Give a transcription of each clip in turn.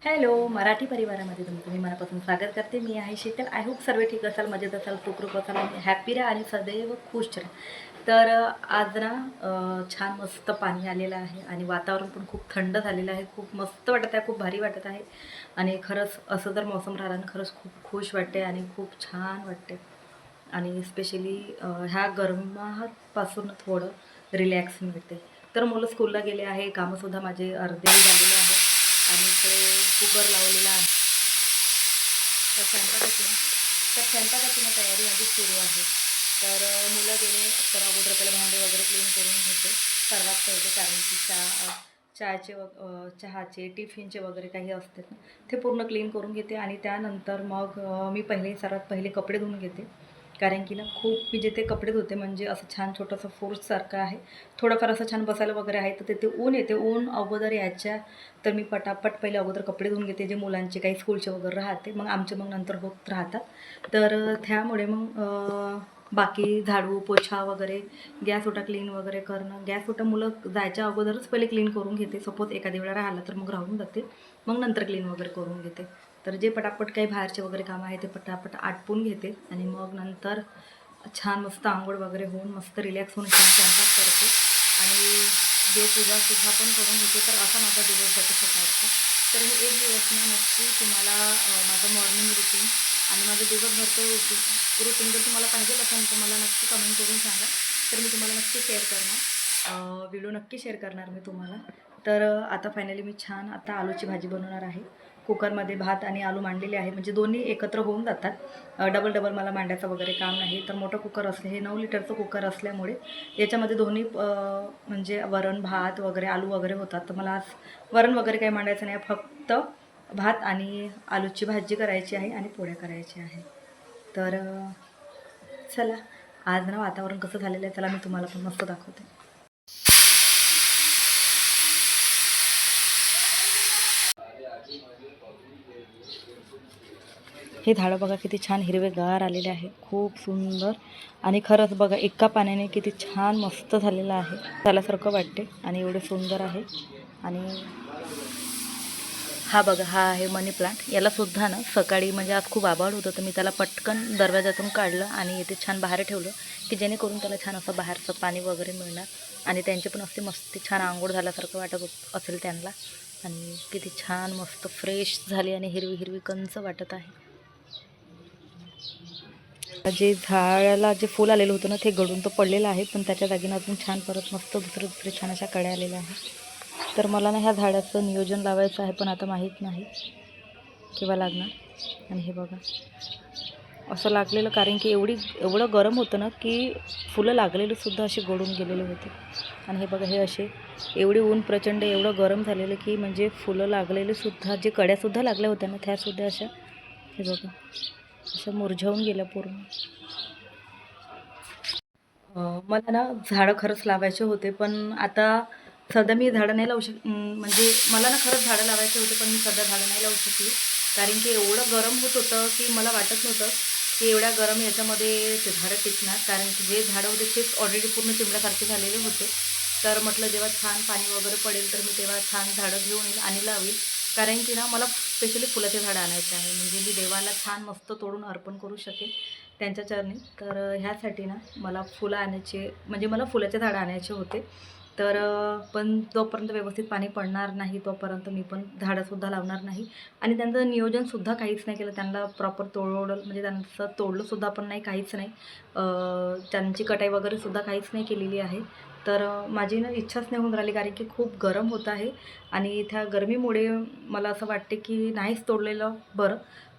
Hello Marathi परिवारामध्ये तुमचं मी मनापासून स्वागत करते. मी आहे शीतल. आय होप सर्व ठीक असाल, मजेत असाल, सुखरूप असाल आणि हॅपी राहा आणि सदैव खुश राहा. तर आज ना छान मस्त पाणी आलेलं आहे आणि वातावरण पण खूप थंड झालेलं आहे. खूप मस्त वाटत आहे, खूप भारी वाटत आहे आणि खरंच असं जर मौसम राहिला ना खरंच खूप खुश वाटते आणि खूप छान वाटते. आणि स्पेशली ह्या गरमापासून थोडं रिलॅक्स मिळते. तर मुलं स्कूलला गेले आहे, कामंसुद्धा माझे अर्धे झालेले आहेत आणि इकडे कुकर लावलेला आहे. तर स्वयंपाकाची ना तयारी माझी सुरू आहे. तर मुलं गेले तर अगोदर त्याला भांडे वगैरे क्लीन करून घेते सर्वात पहिले, कारण की चहाचे चहाचे टिफिनचे वगैरे काही असतात ना ते पूर्ण क्लीन करून घेते आणि त्यानंतर मग मी सर्वात पहिले कपडे धुवून घेते. कारण की ना खूप मी जिथे कपडे धुते म्हणजे असं छान छोटंसं फोर्ससारखं आहे, थोडंफार असं छान बसायला वगैरे आहे, तर तिथे ऊन येते. ऊन अगोदर यायच्या तर मी पटापट पहिले अगोदर कपडे धुवून घेते, जे मुलांचे काही स्कूलचे वगैरे राहते, मग आमचे मग नंतर होत राहतात. तर त्यामुळे मग बाकी झाडू पोछा वगैरे, गॅस ओटा क्लीन वगैरे करणं, गॅस ओटा मुलं जायच्या अगोदरच पहिले क्लीन करून घेते. सपोज एखाद्या वेळा राहिला तर मग राहून जाते, मग नंतर क्लीन वगैरे करून घेते. तर जे पटापट काही बाहेरचे वगैरे कामं आहे ते पटापट आटपून घेते आणि मग नंतर छान मस्त आंघोळ वगैरे होऊन मस्त रिलॅक्स होऊन छान स्वयंपाक करते आणि देवपूजासुद्धा पण करून घेते. तर असा माझा दिवस जातो सकाळचा. तर मी एक दिवस ना नक्की तुम्हाला माझं मॉर्निंग रुटीन आणि माझं दिवसभरचं रुटीन जर तुम्हाला पाहिजे असेल तर मला नक्की कमेंट करून सांगा. तर मी तुम्हाला नक्की शेअर करणार, व्हिडिओ नक्की शेअर करणार मी तुम्हाला. तर आता फायनली मी छान आता आलूची भाजी बनवणार आहे. कुकरमध्ये भात आणि आलू मांडलेले आहे, म्हणजे दोन्ही एकत्र होऊन जातात. डबल डबल मला मांडायचं वगैरे काम नाही. तर मोठं कुकर असले, हे 9 लिटरचं कुकर असल्यामुळे याच्यामध्ये दोन्ही म्हणजे वरण भात वगैरे आलू वगैरे होतात. तर मला आज वरण वगैरे काही मांडायचं नाही, फक्त भात आणि आलूची भाजी करायची आहे आणि पोळ्या करायच्या आहे. तर चला आज ना वातावरण कसं झालेलं आहे चला मी तुम्हाला पण मस्त दाखवते. हे झाडं बघा किती छान हिरवेगार आलेले आहे, खूप सुंदर. आणि खरंच बघा एका पाण्याने किती छान मस्त झालेलं आहे, झाल्यासारखं वाटते आणि एवढे सुंदर आहे. आणि हा बघा, हा आहे मनी प्लांट. यालासुद्धा ना सकाळी म्हणजे आज खूप आभाळ होतं तर मी त्याला पटकन दरवाजातून काढलं आणि इथे छान बाहेर ठेवलं, की जेणेकरून त्याला छान असं बाहेरचं पाणी वगैरे मिळणार आणि त्यांचे पण असते मस्त छान आंघोळ झाल्यासारखं वाटत असेल त्यांना. आणि किती छान मस्त फ्रेश झाली आणि हिरवी हिरवी कंच वाटत आहे. जे झाडाला जे फूल आलेलं होतं ना ते गळून तर पडलेलं आहे, पण त्याच्या जागीनं अजून छान परत मस्त दुसरे छान अशा कळ्या आलेल्या आहेत. तर मला ना ह्या झाडाचं नियोजन लावायचं आहे, पण आता माहीत नाही केव्हा लागणार. आणि हे बघा असं लागलेलं, कारण की एवढं गरम होतं ना की फुलं लागलेले सुद्धा असे गळून गेलेले होते. आणि हे बघा हे असे एवढी ऊन प्रचंड एवढं गरम झालेलं की म्हणजे फुलं लागलेले सुद्धा, जे कड्यासुद्धा लागल्या होत्या ना त्यासुद्धा अशा हे बघा अशा मुरझावून गेल्या पूर्ण. मला ना झाडं खरंच लावायचे होते, पण आता सध्या मी झाडं नाही लावू म्हणजे मला ना खरंच झाडं लावायचे होते, पण मी सध्या झाडं नाही लावू शकली. कारण की एवढं गरम होत होतं की मला वाटत नव्हतं की एवढ्या गरम याच्यामध्ये ते झाडं टिकणार. कारण की जे झाडं होते तेच ऑलरेडी पूर्ण चिमण्यासारखे झालेले होते. तर म्हटलं जेव्हा छान पाणी वगैरे पडेल तर मी तेव्हा छान झाडं घेऊन येईल आणि लावेल. कारण की ना मला स्पेशली फुलाचे झाडं आणायचे आहे, म्हणजे मी देवाला छान मस्त तोडून अर्पण करू शकेल त्यांच्या चरणी. तर ह्यासाठी ना मला फुलं आणायचे, म्हणजे मला फुलाचे झाडं आणायचे होते. तर पण जोपर्यंत व्यवस्थित पाणी पडणार नाही तोपर्यंत मी पण झाडंसुद्धा लावणार नाही. आणि त्यांचं नियोजनसुद्धा काहीच नाही केलं, त्यांना प्रॉपर म्हणजे त्यांचं तोडलंसुद्धा पण नाही, काहीच नाही. त्यांची कटाई वगैरेसुद्धा काहीच नाही केलेली आहे. तर माझी ना इच्छाच नाही होऊन राहिली, कारण की खूप गरम होत आहे आणि त्या गरमीमुळे मला असं वाटते की नाहीच तोडलेलं बरं.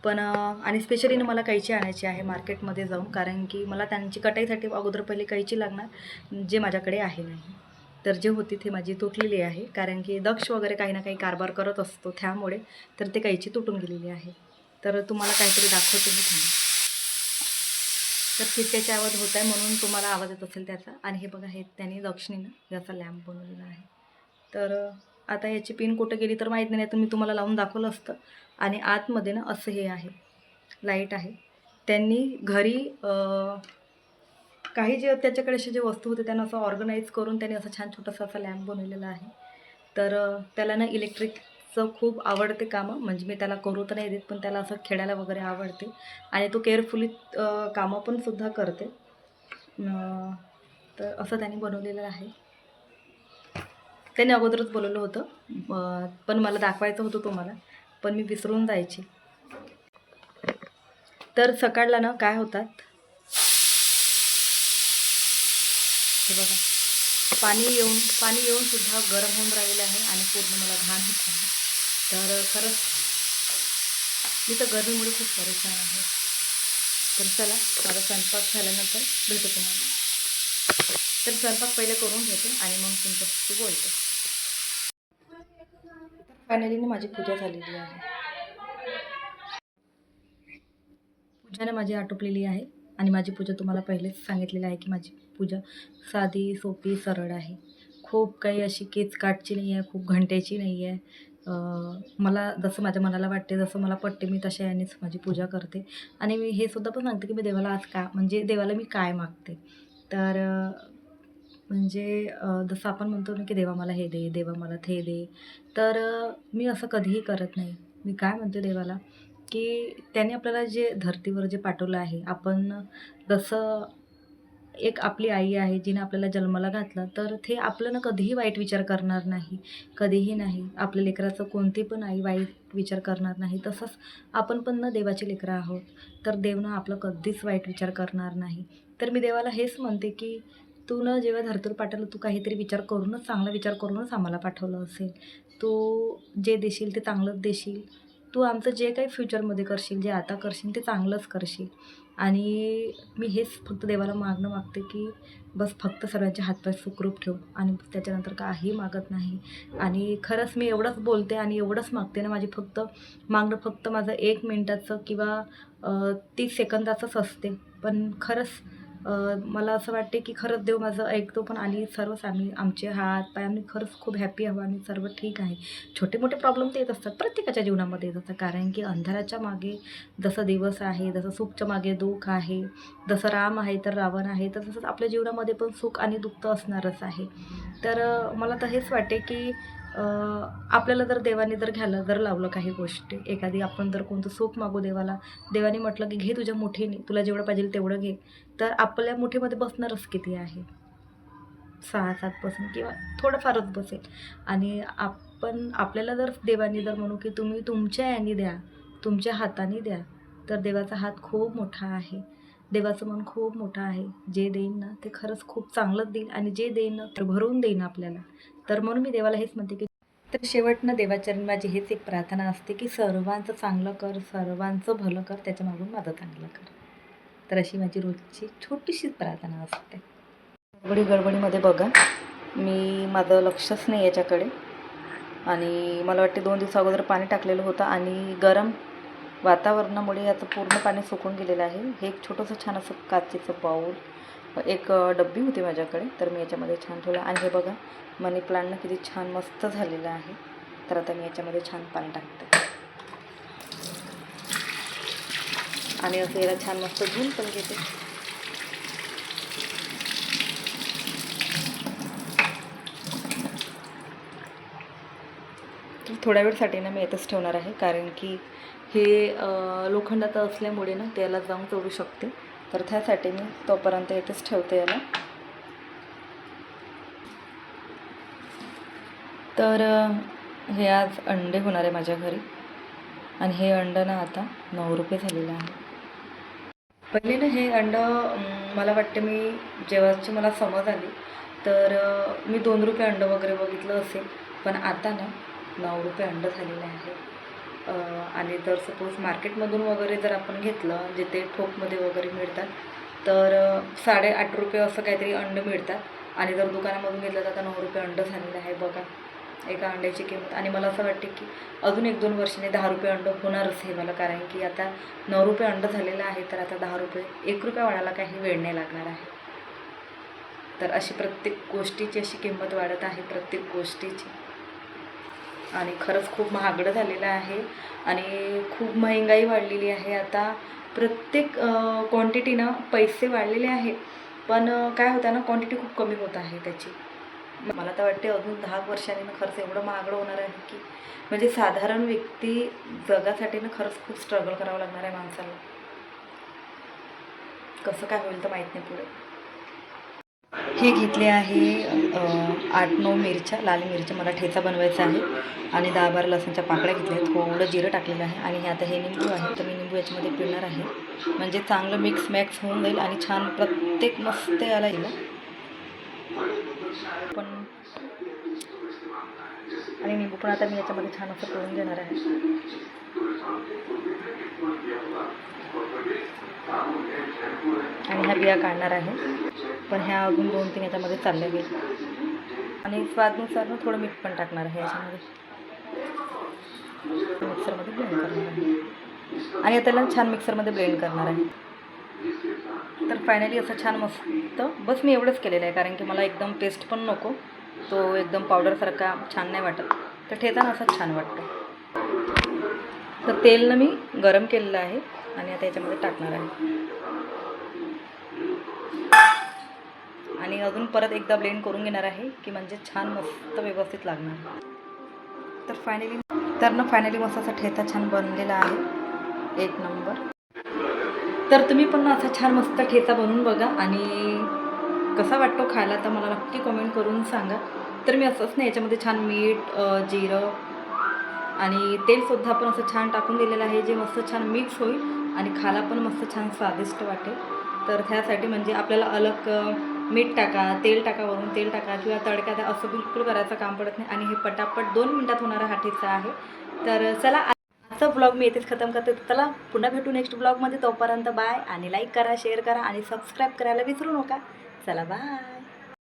पण आणि स्पेशली मला कैची आणायची आहे मार्केटमध्ये जाऊन, कारण की मला त्यांची कटाईसाठी अगोदर पहिले कैची लागणार, जे माझ्याकडे आहे नाही. तर जे होती ती माझी तुटलेली आहे, कारण की दक्ष वगैरे काही ना काही कारभार करत असतो त्यामुळे. तर ते कैची तुटून गेलेली आहे. तर तुम्हाला काहीतरी दाखवते मी थांबा. तर खिडक्याचे आवाज होत आहे म्हणून तुम्हाला आवाज येत असेल त्याचा. आणि हे बघा हे त्यांनी दक्षिणेनं याचा लॅम्प बनवलेला आहे. तर आता याची पिन कुठं गेली तर माहीत नाही, तर मी तुम्हाला लावून दाखवलं असतं. आणि आतमध्ये ना असं हे आहे, लाईट आहे. त्यांनी घरी काही जे त्याच्याकडे असे जे वस्तू होते त्यांना असं ऑर्गनाईज करून त्यांनी असं छान छोटासा असा लॅम्प बनवलेला आहे. तर त्याला ना इलेक्ट्रिक त्याचं खूप आवडते कामं, म्हणजे मी त्याला करू तर नाही देत, पण त्याला असं खेळायला वगैरे आवडते आणि तो केअरफुली कामं पण सुद्धा करते. तर असं त्याने बनवलेलं आहे. त्याने अगोदरच बोलवलं होतं, पण मला दाखवायचं होतं तुम्हाला, पण मी विसरून जायची. तर सकाळला ना काय होतात, हे बघा, पाणी येऊन सुद्धा गरम होऊन राहिलेलं आहे आणि पूर्ण मला घाण होत आहे. तर खरंच मी तर गरमीमुळे खूप परेशान आहे. तर चला, माझा स्वयंपाक झाल्यानंतर भेटू तुम्हाला. तर स्वयंपाक पहिले करून घेते आणि मग तुमच्याशी बोलते. फायनली माझी पूजा झालेली आहे. पूजाने माझी आटोपलेली आहे आणि माझी पूजा तुम्हाला पहिलेच सांगितलेली आहे की माझी पूजा साधी, सोपी, सरळ आहे. खूप काही अशी केचकाटची नाही आहे, खूप घंट्याची नाही आहे. मला जसं माझ्या मनाला वाटते, जसं मला पटते, मी तशा यानेच माझी पूजा करते. आणि मी हे सुद्धा पण सांगते की मी देवाला आज का, म्हणजे देवाला मी काय मागते. तर म्हणजे जसं आपण म्हणतो ना की देवा मला हे दे, देवा मला ते दे. तर मी असं कधीही करत नाही. मी काय म्हणते देवाला, की त्याने आपल्याला जे धर्तीवर जे पाठवलं आहे, आपण जसं एक आपली आई आहे जिने आपल्याला जन्माला घातलं, तर ते आपलं ना कधीही वाईट विचार करणार नाही, कधीही नाही. आपल्या लेकराचं कोणती पण आई वाईट विचार करणार नाही. तसंच आपण पण ना देवाचे लेकरं आहोत, तर देव ना आपलं कधीच वाईट विचार करणार नाही. तर मी देवाला हेच म्हणते की तू ना जेव्हा धरतीवर पाठवलं, तू काहीतरी विचार करूनच, चांगला विचार करूनच आम्हाला पाठवलं असेल. तू जे देशील ते चांगलंच देशील. तू आमचं जे काही फ्युचरमध्ये करशील, जे आता करशील ते चांगलंच करशील. आणि मी हेच फक्त देवाला मागते की बस फक्त सर्वांचे हातपाय सुखरूप ठेव आणि त्याच्यानंतर काही मागत नाही. आणि खरंच मी एवढंच बोलते आणि एवढंच मागते ना, माझी फक्त माझं 1 मिनिटाचं किंवा 30 सेकंदाचंच असते. पण खरंच मला असं वाटते की खरंच देव माझं ऐकतो पण, आणि सर्वच आमचे हात पाय आम्ही खरंच खूप हॅपी आहोत आणि सर्व ठीक आहे. छोटे मोठे प्रॉब्लेम तर येत असतात, प्रत्येकाच्या जीवनामध्ये येत असतात. कारण की अंधाराच्या मागे जसं दिवस आहे, जसं सुखच्या मागे दुःख आहे, जसं राम आहे तर रावण आहे, तर तसंच आपल्या जीवनामध्ये पण सुख आणि दुःख तर असणारच आहे. तर मला तर हेच वाटते की आपल्याला जर देवाने घ्यायला लावलं काही गोष्टी, एखादी आपण जर कोणतं सुख मागू देवाला, देवाने म्हटलं की घे तुझ्या मुठीने, तुला जेवढं पाहिजे तेवढं घे, तर आपल्या मुठीमध्ये बसणारच किती आहे, 6-7% किंवा थोडंफारच बसेल. आणि आपल्याला जर देवाने म्हणू की तुम्ही तुमच्या याने द्या, तुमच्या हाताने द्या, तर देवाचा हात खूप मोठा आहे, देवाचं मन खूप मोठं आहे. जे देईन ना ते खरंच खूप चांगलंच देईल आणि जे देईन ना ते भरून देईन आपल्याला. तर म्हणून मी देवाला हेच म्हणते की, तर शेवटनं देवाचरणी माझी हेच एक प्रार्थना असते की सर्वांचं चांगलं कर, सर्वांचं भलं कर, त्याच्या मागून माझं चांगलं कर. तर अशी माझी रोजची छोटीशी प्रार्थना असते. गडबडीमध्ये बघा, माझं लक्षच नाही याच्याकडे, आणि मला वाटते 2 दिवसा अगोदर पाणी टाकलेलं होतं आणि गरम वातावरणामुळे याचं पूर्ण पाणी सुकून गेलेलं आहे. हे एक छोटंसं छान असं काचेचं बाऊल, एक डब्बी होती माझ्याकडे, तर मी याच्यामध्ये छान ठेवलं. आणि हे बघा, मनी प्लांटनं किती छान मस्त झालेलं आहे. तर आता मी याच्यामध्ये छान पाणी टाकते आणि असं याला छान मस्त धुवून पण घेते. थोड्या वेळसाठी ना मी येतच ठेवणार आहे, कारण की हे लोखंडाचं असल्यामुळे ना त्याला जाऊन तोडू शकते. तर त्यासाठी मी तोपर्यंत येतच ठेवते याला. तर हे आज अंडे होणार आहे माझ्या घरी, आणि हे अंडं ना आता 9 रुपये झालेलं आहे. पहिले ना हे अंडं मला वाटतं, मी जेव्हाची मला समज आली तर मी 2 रुपये अंडं वगैरे बघितलं असेल, पण आता ना 9 रुपये अंडं झालेलं आहे. आणि जर सपोज मार्केटमधून वगैरे जर आपण घेतलं, जिथे ठोकमध्ये वगैरे मिळतात, तर 8.5 रुपये असं काहीतरी अंडं मिळतात. आणि जर दुकानामधून घेतलं तर आता 9 रुपये अंडं झालेलं आहे बघा, एका अंड्याची किंमत. आणि मला असं वाटते की अजून 1-2 वर्षांनी 10 रुपये अंडं होणारच हे मला, कारण की आता 9 रुपये अंडं झालेलं आहे, तर आता 10 रुपये, 1 रुपया वाढायला काही वेळ नाही लागणार आहे. तर अशी प्रत्येक गोष्टीची अशी किंमत वाढत आहे, प्रत्येक गोष्टीची. आणि खरंच खूप महागडं झालेलं आहे आणि खूप महागाई वाढलेली आहे. आता प्रत्येक क्वांटिटीनं पैसे वाढलेले आहे, पण काय होतं ना, क्वांटिटी खूप कमी होत आहे त्याची. मला तर वाटते अजून 10 वर्षांनी ना खरंच एवढं महागडं होणार आहे की म्हणजे साधारण व्यक्ती जगासाठी ना खरंच खूप स्ट्रगल करावं लागणार आहे माणसाला. कसं काय होईल तर माहीत नाही पुढे. हे घेतले आहे 8-9 मिरच्या, लाल मिरच्या. मला ठेचा बनवायचा आहे आणि 10-12 लसणच्या पाकळ्या घेतल्या आहेत. थोडं जिरं टाकलेलं आहे आणि हे आता हे निंबू आहे. तर मी निंबू याच्यामध्ये पिळणार आहे म्हणजे चांगलं मिक्स मॅक्स होऊन जाईल आणि छान प्रत्येक मस्त याला येईल. पण आणि निंबू पण आता मी याच्यामध्ये छान असं पिळून घेणार आहे. आणि ह्या बिया काढणार आहे. पण ह्या अजून 2-3 याच्यामध्ये चालल्या गेल्या. आणि स्वादनुसार ना थोडं मीठ पण टाकणार आहे याच्यामध्ये. मिक्सरमध्ये ब्लेंड करणार आहे आणि त्याला छान मिक्सरमध्ये ब्लेंड करणार आहे. तर फायनली असं छान मस्त बस मी एवढंच केलेलं आहे कारण की मला एकदम पेस्ट पण नको, तो एकदम पावडरसारखा छान नाही वाटत. तर ठेचाना असाच छान वाटतो. तर तेल ना मी गरम केलेलं आहे आणि आता याच्यामध्ये टाकणार आहे आणि अजून परत एकदा ब्लेंड करून घेणार आहे की म्हणजे छान मस्त व्यवस्थित लागणार. तर फायनली मस्त असा ठेचा छान बनलेला आहे, एक नंबर. तर तुम्ही पण असा छान मस्त ठेचा बनवून बघा आणि कसा वाटतो खायला तर मला नक्की कमेंट करून सांगा. तर मी असंच नाही याच्यामध्ये छान मीठ, जिरं आणि तेलसुद्धा आपण असं छान टाकून दिलेलं आहे जे मस्त छान मिक्स होईल आणि खायला पण मस्त छान स्वादिष्ट वाटेल. तर त्यासाठी म्हणजे आपल्याला अलग मीठ टाका, तेल टाका, वरून तेल टाका किंवा तडक्यात असं बिलकुल करायचं काम पडत नाही आणि हे पटापट 2 मिनटात होणारा हा ठेचा आहे. तर चला आजचा ब्लॉग मी इथेच खतम करते. चला पुन्हा भेटू नेक्स्ट ब्लॉगमध्ये. तोपर्यंत बाय आणि लाईक करा, शेअर करा आणि सबस्क्राईब करायला विसरू नका. चला बाय.